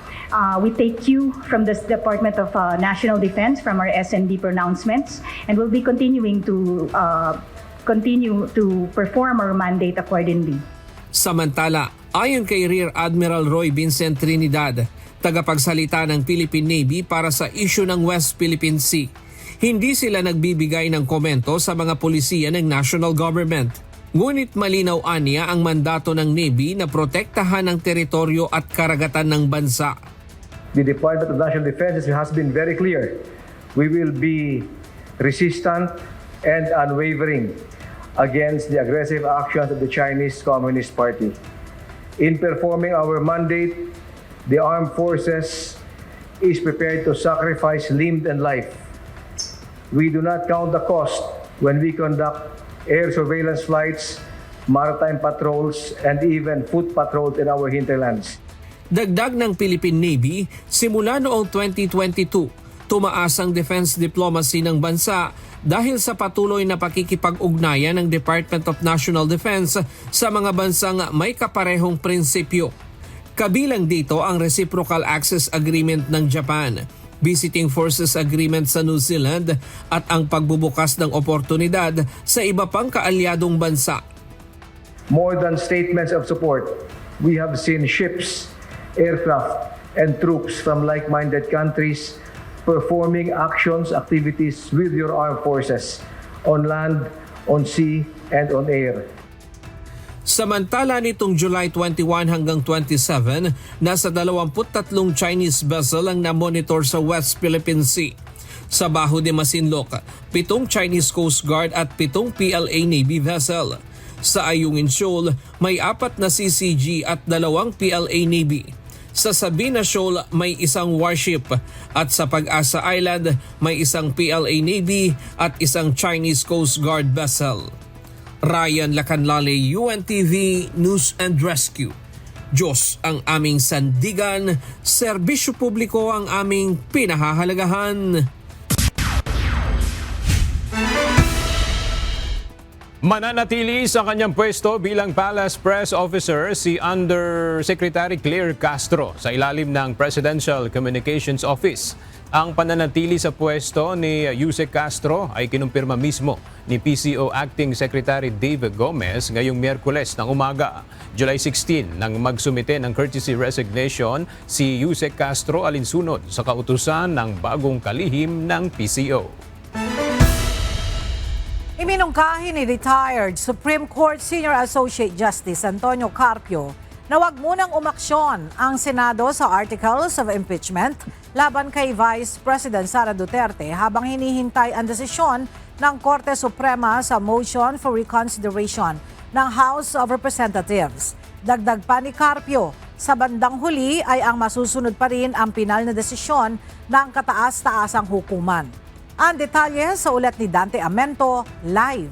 Speaker 15: we take cue from the Department of National Defense, from our SND pronouncements, and we'll be continuing to perform our mandate accordingly.
Speaker 3: Samantala, ayon kay Rear Admiral Roy Vincent Trinidad, tagapagsalita ng Philippine Navy para sa issue ng West Philippine Sea, hindi sila nagbibigay ng komento sa mga pulisiya ng national government. Ngunit malinaw aniya ang mandato ng Navy na protektahan ang teritoryo at karagatan ng bansa.
Speaker 16: The Department of National Defense has been very clear. We will be resistant and unwavering against the aggressive actions of the Chinese Communist Party. In performing our mandate, the armed forces is prepared to sacrifice limb and life. We do not count the cost when we conduct air surveillance flights, maritime patrols, and even foot patrols in our hinterlands.
Speaker 17: Dagdag ng Philippine Navy, simula noong 2022, tumaas ang defense diplomacy ng bansa dahil sa patuloy na pakikipag-ugnayan ng Department of National Defense sa mga bansang may kaparehong prinsipyo. Kabilang dito ang Reciprocal Access Agreement ng Japan, Visiting Forces Agreement sa New Zealand at ang pagbubukas ng oportunidad sa iba pang kaalyadong bansa.
Speaker 16: More than statements of support, we have seen ships, aircraft, and troops from like-minded countries performing activities with your armed forces on land, on sea, and on air.
Speaker 17: Samantala nitong July 21 hanggang 27, nasa 23 Chinese vessel ang na-monitor sa West Philippine Sea. Sa Baho de Masinloc, 7 Chinese Coast Guard at 7 PLA Navy vessel. Sa Ayungin Shoal, may 4 na CCG at 2 PLA Navy. Sa Sabina Shoal, may 1 warship at sa Pag-asa Island, may 1 PLA Navy at 1 Chinese Coast Guard vessel. Ryan Lacanlale, UNTV News and Rescue. Diyos ang aming sandigan, serbisyo publiko ang aming pinahahalagahan.
Speaker 2: Mananatili sa kanyang pwesto bilang Palace Press Officer si Undersecretary Claire Castro sa ilalim ng Presidential Communications Office. Ang pananatili sa pwesto ni Yusek Castro ay kinumpirma mismo ni PCO Acting Secretary Dave Gomez ngayong Miyerkules ng umaga, July 16, nang magsumite ng courtesy resignation si Yusek Castro alinsunod sa kautusan ng bagong kalihim ng PCO.
Speaker 1: Iminungkahi ni retired Supreme Court Senior Associate Justice Antonio Carpio na wag munang umaksyon ang Senado sa Articles of Impeachment laban kay Vice President Sara Duterte habang hinihintay ang desisyon ng Korte Suprema sa motion for reconsideration ng House of Representatives. Dagdag pa ni Carpio, sa bandang huli ay ang masusunod pa rin ang pinal na desisyon ng kataas-taasang hukuman. Ang detalye sa ulat ni Dante Amento, live.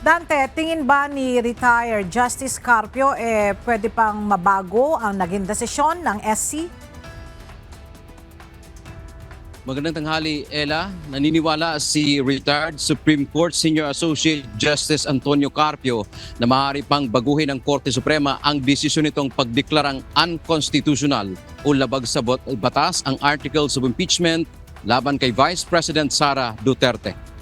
Speaker 1: Dante, tingin ba ni retired Justice Carpio pwede pang mabago ang naging desisyon ng SC?
Speaker 18: Magandang tanghali, Ella. Naniniwala si retired Supreme Court Senior Associate Justice Antonio Carpio na maaari pang baguhin ng Korte Suprema ang desisyon nitong pagdeklarang unconstitutional o labag sa batas ang Articles of Impeachment laban kay Vice President Sara Duterte.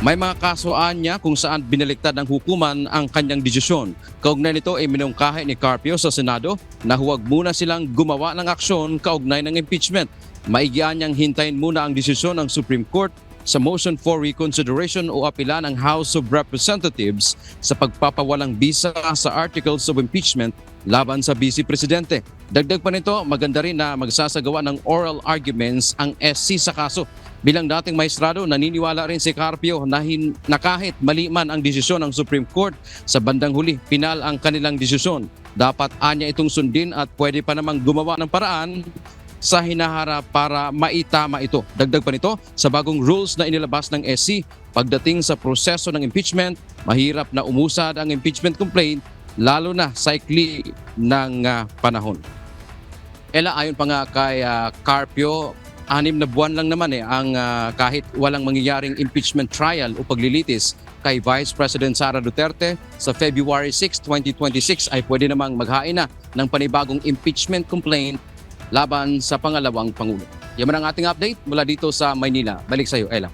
Speaker 18: May mga kasuan niya kung saan binaliktad ng hukuman ang kanyang desisyon. Kaugnay nito ay minungkahi ni Carpio sa Senado na huwag muna silang gumawa ng aksyon kaugnay ng impeachment. Maigian niyang hintayin muna ang desisyon ng Supreme Court sa motion for reconsideration o apela ng House of Representatives sa pagpapawalang bisa sa Articles of Impeachment laban sa Vice Presidente. Dagdag pa nito, maganda rin na magsasagawa ng oral arguments ang SC sa kaso. Bilang dating maestrado, naniniwala rin si Carpio na kahit mali man ang desisyon ng Supreme Court, sa bandang huli, pinal ang kanilang desisyon. Dapat anya itong sundin at pwede pa namang gumawa ng paraan sa hinaharap para maitama ito. Dagdag pa nito, sa bagong rules na inilabas ng SC, pagdating sa proseso ng impeachment, mahirap na umusad ang impeachment complaint, lalo na sa ikli ng panahon. Ella, ayon pa nga kay Carpio, 6 na buwan lang naman ang kahit walang mangyayaring impeachment trial o paglilitis kay Vice President Sara Duterte sa February 6, 2026 ay pwede namang maghain na ng panibagong impeachment complaint laban sa pangalawang Pangulo. Yan ang ating update mula dito sa Maynila. Balik sa iyo, Ella.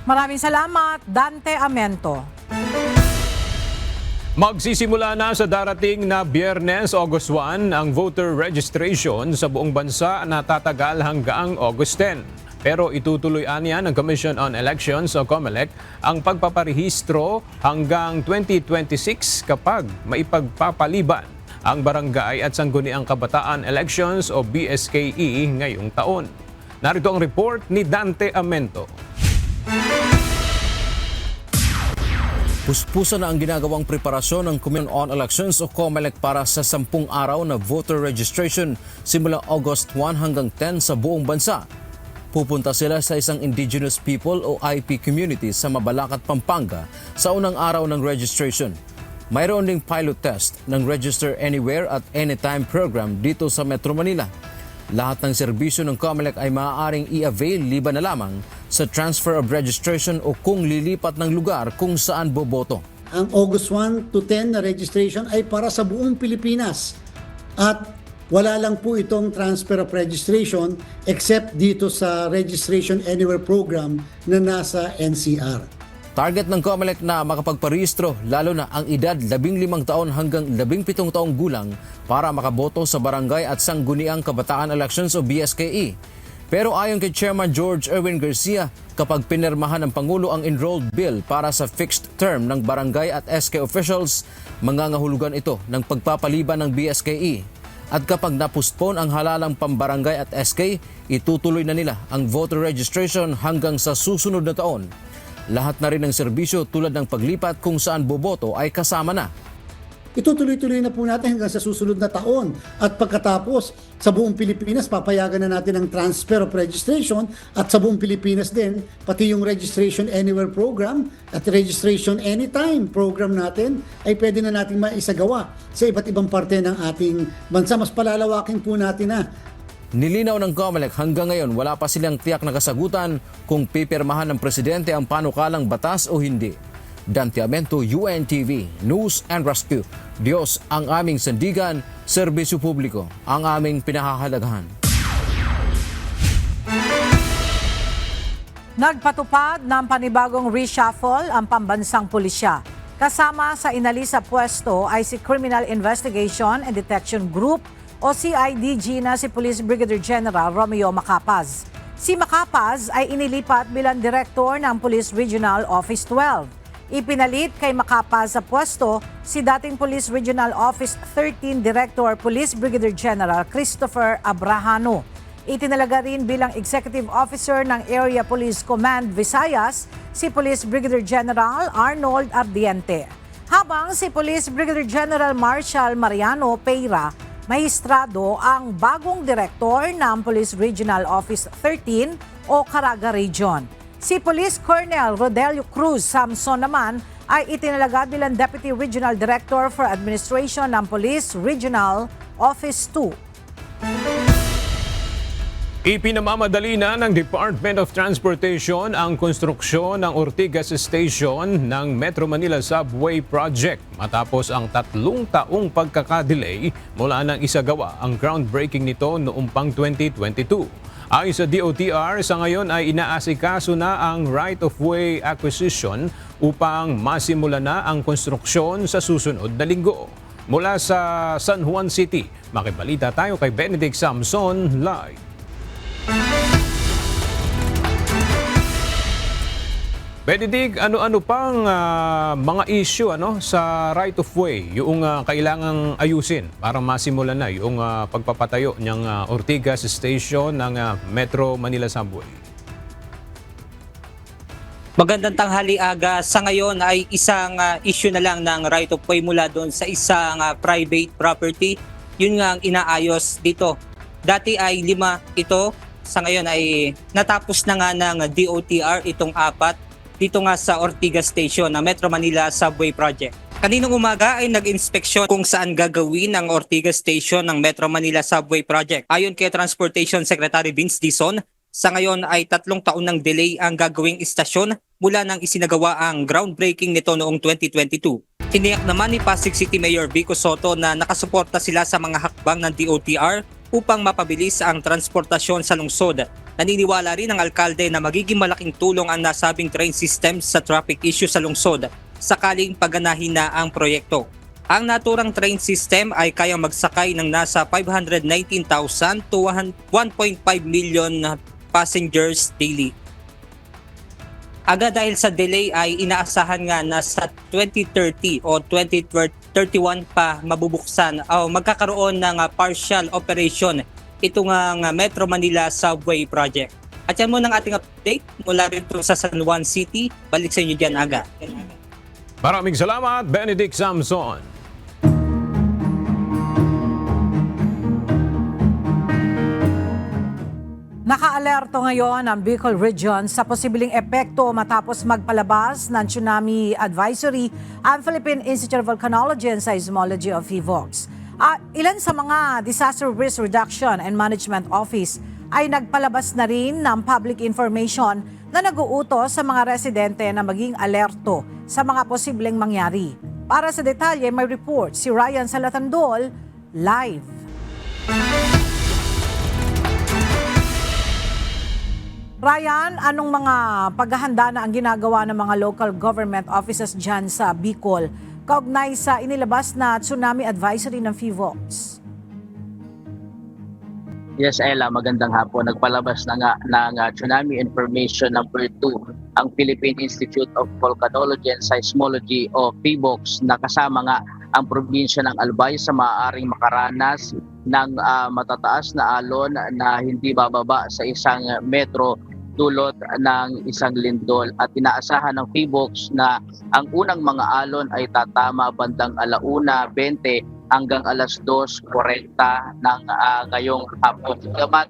Speaker 1: Maraming salamat, Dante Amento.
Speaker 2: Magsisimula na sa darating na Biyernes, August 1, ang voter registration sa buong bansa na tatagal hanggang August 10. Pero itutuloy aniya ng Commission on Elections o COMELEC ang pagpaparehistro hanggang 2026 kapag maipagpapaliban ang Barangay at Sangguniang Kabataan Elections o BSKE ngayong taon. Narito ang report ni Dante Amento.
Speaker 19: Puspusan na ang ginagawang preparasyon ng Commission on Elections o COMELEC para sa 10 araw na voter registration simula August 1 hanggang 10 sa buong bansa. Pupunta sila sa isang Indigenous People o IP community sa Mabalacat, Pampanga sa unang araw ng registration. Mayroon ding pilot test ng Register Anywhere at Anytime program dito sa Metro Manila. Lahat ng serbisyo ng COMELEC ay maaaring i-avail liban na lamang sa transfer of registration o kung lilipat ng lugar kung saan boboto.
Speaker 20: Ang August 1 to 10 na registration ay para sa buong Pilipinas at wala lang po itong transfer of registration except dito sa Registration Anywhere program na nasa NCR.
Speaker 19: Target ng COMELEC na makapagparehistro lalo na ang edad 15 taon hanggang 17 taong gulang para makaboto sa Barangay at Sangguniang Kabataan Elections o BSKE. Pero ayon kay Chairman George Erwin Garcia, kapag pinirmahan ng Pangulo ang enrolled bill para sa fixed term ng barangay at SK officials, mangangahulugan ito ng pagpapaliban ng BSKE. At kapag napuspon ang halalang pambarangay at SK, itutuloy na nila ang voter registration hanggang sa susunod na taon. Lahat na rin ng serbisyo tulad ng paglipat kung saan boboto ay kasama na.
Speaker 20: Itutuloy-tuloy na po natin hanggang sa susunod na taon. At pagkatapos, sa buong Pilipinas, papayagan na natin ang transfer of registration at sa buong Pilipinas din, pati yung Registration Anywhere program at Registration Anytime program natin ay pwede na natin maisagawa sa iba't ibang parte ng ating bansa. Mas palalawakin po natin na.
Speaker 19: Nilinaw ng COMELEC hanggang ngayon wala pa silang tiyak na kasagutan kung pipirmahan ng presidente ang panukalang batas o hindi. Dante Amento, UNTV, News and Rescue. Diyos ang aming sandigan, serbisyo publiko ang aming pinahahalagahan.
Speaker 1: Nagpatupad ng panibagong reshuffle ang pambansang pulisya. Kasama sa inalis sa pwesto ay si Criminal Investigation and Detection Group o CIDG na si Police Brigadier General Romeo Macapaz. Si Macapaz ay inilipat bilang Direktor ng Police Regional Office 12. Ipinalit kay Macapaz sa pwesto si dating Police Regional Office 13 Director Police Brigadier General Christopher Abrahano. Itinalaga rin bilang Executive Officer ng Area Police Command Visayas si Police Brigadier General Arnold Ardiente. Habang si Police Brigadier General Marshal Mariano Peira, mahistrado ang bagong Direktor ng Police Regional Office 13 o Caraga Region. Si Police Colonel Rodelio Cruz Samson naman ay itinalaga bilang Deputy Regional Director for Administration ng Police Regional Office 2.
Speaker 2: Ipinamamadali na ng Department of Transportation ang konstruksyon ng Ortigas Station ng Metro Manila Subway Project matapos ang 3 taong pagkakadelay mula nang isagawa ang groundbreaking nito noong pang 2022. Ayon sa DOTR, sa ngayon ay inaasikaso na ang right-of-way acquisition upang masimula na ang konstruksyon sa susunod na linggo. Mula sa San Juan City, makibalita tayo kay Benedict Samson live. Benedict, ano-ano pang mga issue sa right-of-way yung kailangang ayusin para masimulan na yung pagpapatayo ng Ortigas Station ng Metro Manila Subway?
Speaker 21: Magandang tanghali aga. Sa ngayon ay isang issue na lang ng right-of-way mula doon sa isang private property. Yun nga ang inaayos dito. Dati ay 5 ito. Sa ngayon ay natapos na nga ng DOTR itong 4. Dito nga sa Ortigas Station na Metro Manila Subway Project. Kaninang umaga ay nag-inspeksyon kung saan gagawin ang Ortigas Station ng Metro Manila Subway Project. Ayon kay Transportation Secretary Vince Dizon, sa ngayon ay 3 taon ng delay ang gagawing istasyon mula nang isinagawa ang groundbreaking nito noong 2022. Tiniyak naman ni Pasig City Mayor Vico Soto na nakasuporta sila sa mga hakbang ng DOTR upang mapabilis ang transportasyon sa lungsod. Naniniwala rin ang alkalde na magiging malaking tulong ang nasabing train system sa traffic issue sa lungsod sakaling pagganahin na ang proyekto. Ang naturang train system ay kayang magsakay ng nasa 519,000 to 1.5 million passengers daily. Aga dahil sa delay ay inaasahan nga na sa 2030 o 2031 pa mabubuksan o magkakaroon ng partial operation itong Metro Manila Subway Project. At yan muna ang ating update mula rito sa San Juan City. Balik sa inyo dyan aga.
Speaker 2: Maraming salamat, Benedict Samson.
Speaker 1: Naka-alerto ngayon ang Bicol Region sa posibleng epekto matapos magpalabas ng tsunami advisory ang Philippine Institute of Volcanology and Seismology of PHIVOLCS. Ilan sa mga Disaster Risk Reduction and Management Office ay nagpalabas na rin ng public information na nag-uutos sa mga residente na maging alerto sa mga posibleng mangyari. Para sa detalye, may report si Ryan Salatandol live. Ryan, anong mga paghahanda na ang ginagawa ng mga local government offices dyan sa Bicol kaugnay sa inilabas na tsunami advisory ng PHIVOLCS?
Speaker 4: Yes, Ella, magandang hapon. Nagpalabas na nga ng Tsunami Information number 2 ang Philippine Institute of Volcanology and Seismology o PHIVOLCS na kasama nga ang probinsya ng Albay sa maaaring makaranas ng matataas na alon na hindi bababa sa 1 metro dulot ng 1 lindol, at inaasahan ng PHIVOLCS na ang unang mga alon ay tatama bandang 1:20 hanggang 2:40 ng ngayong hapon. Gamat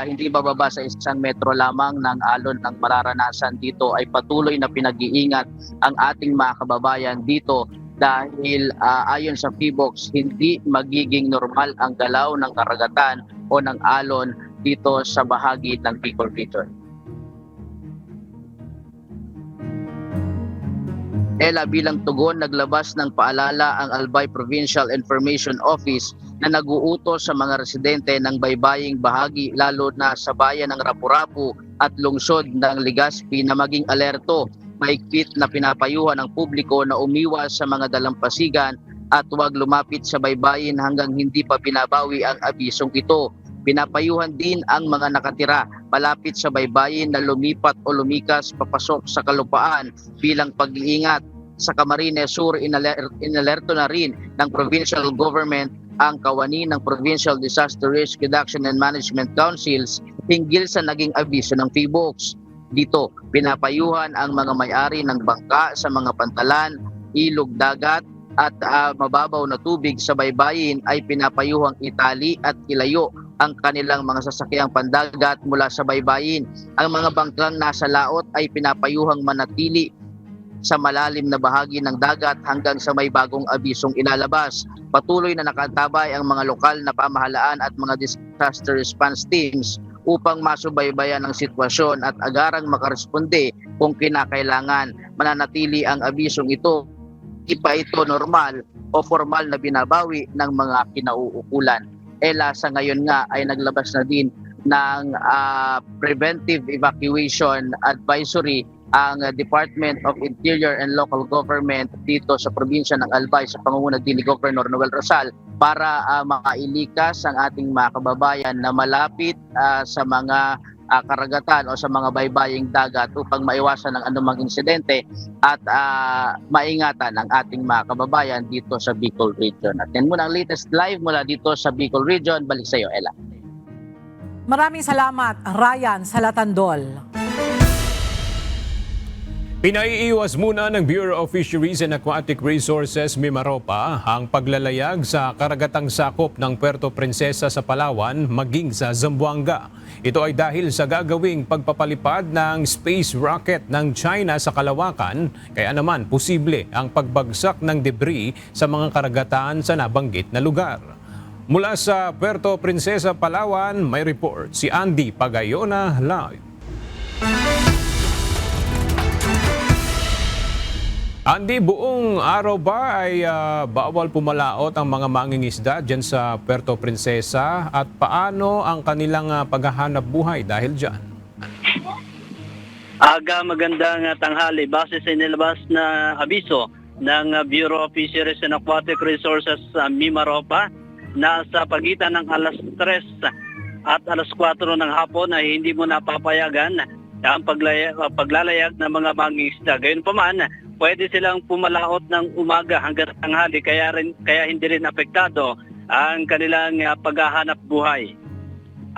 Speaker 4: hindi bababa sa 1 metro lamang ng alon ng mararanasan dito, ay patuloy na pinag-iingat ang ating mga kababayan dito dahil ayon sa PHIVOLCS, hindi magiging normal ang galaw ng karagatan o ng alon dito sa bahagi ng Bicol Region. Ella, bilang tugon, naglabas ng paalala ang Albay Provincial Information Office na nag-uutos sa mga residente ng baybaying bahagi, lalo na sa bayan ng Rapu-Rapu at lungsod ng Legazpi, na maging alerto. Mahigpit na pinapayuhan ng publiko na umiwas sa mga dalampasigan at huwag lumapit sa baybayin hanggang hindi pa binabawi ang abisong ito. Pinapayuhan din ang mga nakatira malapit sa baybayin na lumipat o lumikas papasok sa kalupaan bilang pag-iingat. Sa Camarines Sur, inalerto na rin ng provincial government ang kawani ng Provincial Disaster Risk Reduction and Management Councils hinggil sa naging abiso ng PHIVOLCS. Dito, pinapayuhan ang mga may-ari ng bangka sa mga pantalan, ilog dagat at mababaw na tubig sa baybayin ay pinapayuhang itali at ilayo ang kanilang mga sasakyang pandagat mula sa baybayin. Ang mga bangkang nasa laot ay pinapayuhang manatili sa malalim na bahagi ng dagat hanggang sa may bagong abisong ilalabas. Patuloy na nakatabay ang mga lokal na pamahalaan at mga disaster response teams upang masubaybayan ang sitwasyon at agarang makaresponde kung kinakailangan. Mananatili ang abisong ito, hindi pa ito normal o formal na binabawi ng mga kinauukulan. Ella, sa ngayon nga ay naglabas na din ng preventive evacuation advisory ang Department of Interior and Local Government dito sa probinsya ng Albay sa pangunguna din ni Governor Noel Rosal para makailikas ang ating mga kababayan na malapit sa mga karagatan o sa mga baybaying dagat upang maiwasan ang anumang insidente at maingatan ang ating mga kababayan dito sa Bicol Region. At yan muna ang latest live mula dito sa Bicol Region. Balik sa iyo, Ella.
Speaker 1: Maraming salamat, Ryan Salatandol.
Speaker 2: Pinaiiwas muna ng Bureau of Fisheries and Aquatic Resources Mimaropa ang paglalayag sa karagatang sakop ng Puerto Princesa sa Palawan maging sa Zamboanga. Ito ay dahil sa gagawing pagpapalipad ng space rocket ng China sa kalawakan, kaya naman posible ang pagbagsak ng debris sa mga karagatan sa nabanggit na lugar. Mula sa Puerto Princesa, Palawan, may report si Andy Pagayona live. Andy, buong araw ba ay bawal pumalaot ang mga mangingisda dyan sa Puerto Princesa at paano ang kanilang paghahanap buhay dahil dyan?
Speaker 22: Magandang tanghali. Base sa inilabas na abiso ng Bureau of Fisheries and Aquatic Resources Mimaropa na sa pagitan ng alas 3 at alas 4 ng hapon ay hindi mo napapayagan ang paglalayag ng mga mangingisda. Gayunpaman, pwede silang pumalaot ng umaga hanggang tanghali kaya hindi rin apektado ang kanilang paghahanap buhay.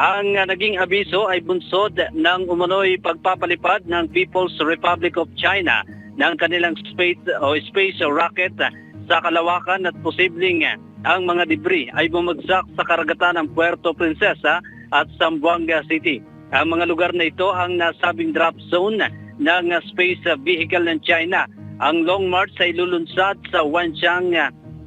Speaker 22: Ang naging abiso ay bunsod ng umunoy pagpapalipad ng People's Republic of China ng kanilang space rocket sa kalawakan at posibleng ang mga debris ay bumagsak sa karagatan ng Puerto Princesa at Zamboanga City. Ang mga lugar na ito ang nasabing drop zone ng space vehicle ng China. Ang Long March ay lulunsad sa Wenchang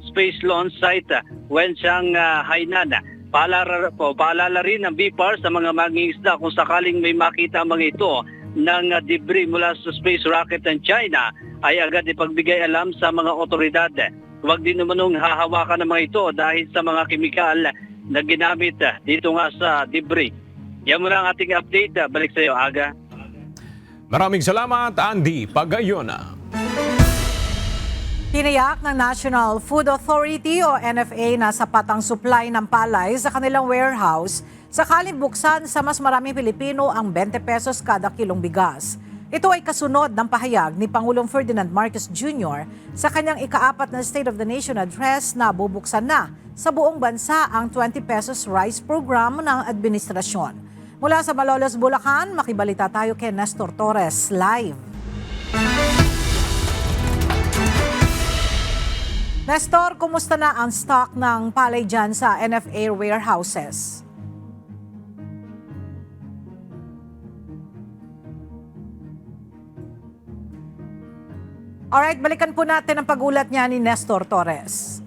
Speaker 22: Space Launch Site, Wenchang, Hainan. Paalala rin ng BIPAR sa mga mangingisda kung sakaling may makita ang mga ito ng debris mula sa space rocket ng China ay agad ipagbigay alam sa mga otoridad. Huwag din naman hahawakan ng mga ito dahil sa mga kemikal na ginamit dito nga sa debris. Yan muna ang ating update. Balik sa iyo, Aga.
Speaker 2: Maraming salamat, Andy Pagayona.
Speaker 1: Tiniyak ng National Food Authority o NFA na sapat ang supply ng palay sa kanilang warehouse sakaling buksan sa mas maraming Pilipino ang 20 pesos kada kilong bigas. Ito ay kasunod ng pahayag ni Pangulong Ferdinand Marcos Jr. sa kanyang ika-4 na State of the Nation address na bubuksan na sa buong bansa ang 20 pesos rice program ng administrasyon. Mula sa Malolos, Bulacan, makibalita tayo kay Nestor Torres live. Nestor, kumusta na ang stock ng palay dyan sa NFA warehouses? Alright, balikan po natin ang pagulat niya ni Nestor Torres.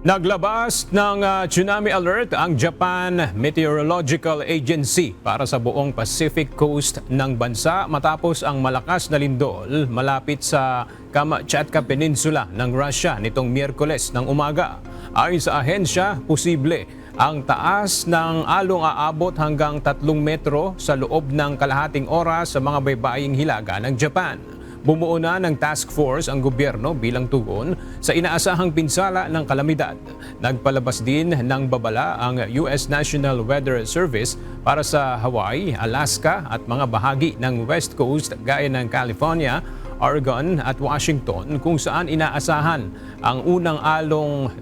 Speaker 2: Naglabas ng tsunami alert ang Japan Meteorological Agency para sa buong Pacific Coast ng bansa matapos ang malakas na lindol malapit sa Kamchatka Peninsula ng Russia nitong Miyerkules ng umaga. Ayon sa ahensya, posible ang taas ng along aabot hanggang 3 metro sa loob ng kalahating oras sa mga baybaying hilaga ng Japan. Bumuo na ng task force ang gobyerno bilang tugon sa inaasahang pinsala ng kalamidad. Nagpalabas din ng babala ang US National Weather Service para sa Hawaii, Alaska at mga bahagi ng West Coast gaya ng California, Oregon at Washington kung saan inaasahan ang unang alon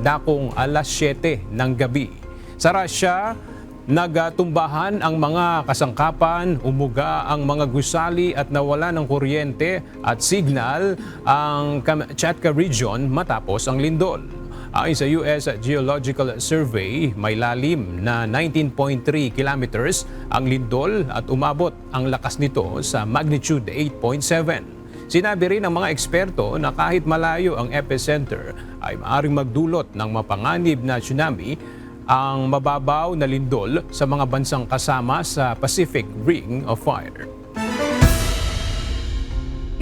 Speaker 2: dakong alas 7 ng gabi. Sa Russia, nagtumbahan ang mga kasangkapan, umuga ang mga gusali at nawala ng kuryente at signal ang Kamchatka region matapos ang lindol. Ayon sa US Geological Survey, may lalim na 19.3 kilometers ang lindol at umabot ang lakas nito sa magnitude 8.7. Sinabi rin ng mga eksperto na kahit malayo ang epicenter ay maaaring magdulot ng mapanganib na tsunami ang mababaw na lindol sa mga bansang kasama sa Pacific Ring of Fire.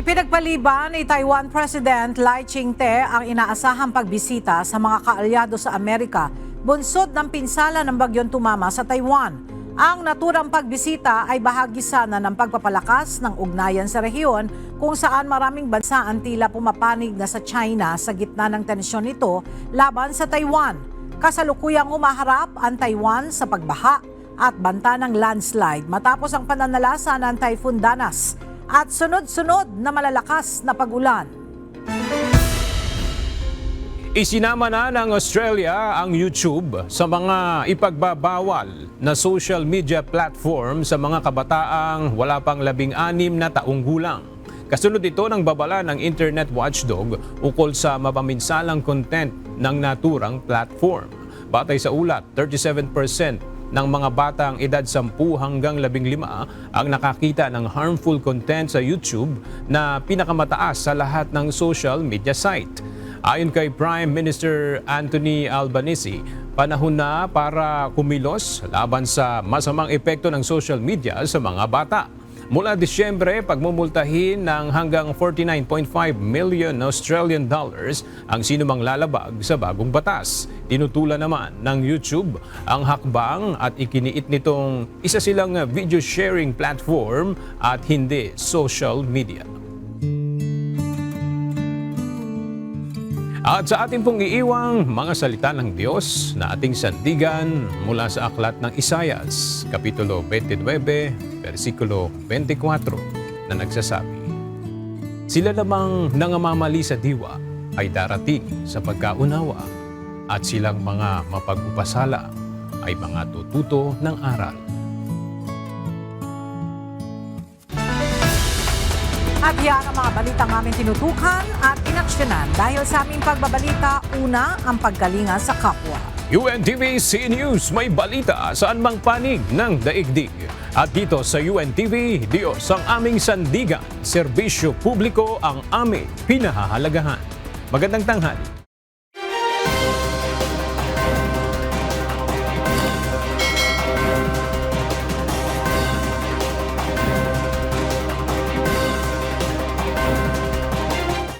Speaker 1: Ipinagpaliban ni Taiwan President Lai Ching-te ang inaasahang pagbisita sa mga kaalyado sa Amerika bunsod ng pinsala ng bagyong tumama sa Taiwan. Ang naturang pagbisita ay bahagi sana ng pagpapalakas ng ugnayan sa rehiyon kung saan maraming bansa ang tila pumapanig na sa China sa gitna ng tensyon nito laban sa Taiwan. Kasalukuyang humaharap ang Taiwan sa pagbaha at banta ng landslide matapos ang pananalasa ng Typhoon Danas at sunod-sunod na malalakas na pag-ulan.
Speaker 2: Isinama na ng Australia ang YouTube sa mga ipagbabawal na social media platform sa mga kabataang wala pang 16 na taong gulang. Kasunod ito ng babala ng Internet Watchdog ukol sa mapaminsalang content ng naturang platform. Batay sa ulat, 37% ng mga batang edad 10 hanggang 15 ang nakakita ng harmful content sa YouTube na pinakamataas sa lahat ng social media site. Ayon kay Prime Minister Anthony Albanese, panahon na para kumilos laban sa masamang epekto ng social media sa mga bata. Mula Disyembre, pagmumultahin ng hanggang 49.5 million Australian dollars ang sinumang lalabag sa bagong batas. Tinutulan naman ng YouTube ang hakbang at ikiniit nitong isa silang video sharing platform at hindi social media. At sa ating pong iiwang mga salita ng Diyos na ating sandigan mula sa aklat ng Isayas, Kapitulo 29, versikulo 24 na nagsasabi, "Sila lamang nangamamali sa diwa ay darating sa pagkaunawa at silang mga mapag-upasala ay mga tututo ng aral."
Speaker 1: At yan ang mga balitang aming tinutukan at inaksyonan. Dahil sa aming pagbabalita, una ang pagkalinga sa kapwa.
Speaker 2: UNTV C News, may balita saan mang panig ng daigdig. At dito sa UNTV, Diyos ang aming sandigan, serbisyo publiko ang aming pinahahalagahan. Magandang tanghali.